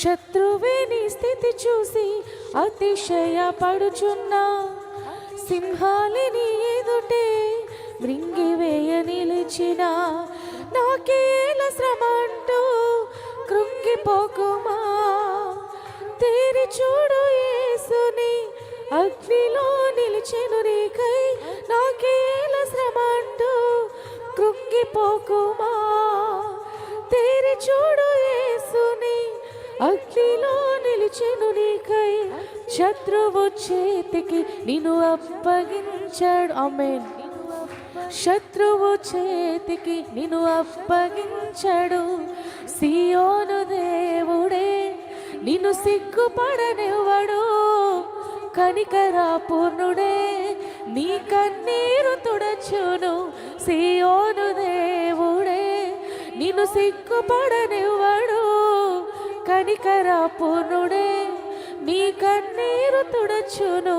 శత్రువే నీ స్థితి చూసి అతిశయపడుచున్నా, సింహాలి నీ ఎదుటే మృంగివేయ నిలిచిన, నాకేల శ్రమ అంటూ కృంగిపోకుమా, తేరి చూడు యేసుని అగ్నిలో నిలిచెను నీకై, నాకేల శ్రమ అంటూ కృంగిపోకుమా, తేరి చూడు యేసుని అగ్నిలో నిలిచెను నీకై, శత్రువు చేతికి నిన్ను అప్పగించాడు. ఆమేన్. శత్రువు చేతికి నిన్ను అప్పగించాడు, సియోను దేవుడే నిన్ను సిగ్గుపడనివ్వడు, కనికరా పూర్ణుడే నీ కన్నీరు తుడచును, సియోను దేవుడే నిన్ను సిగ్గుపడనివ్వడు, కనికరా పూర్ణుడే నీ కన్నీరు తుడచును.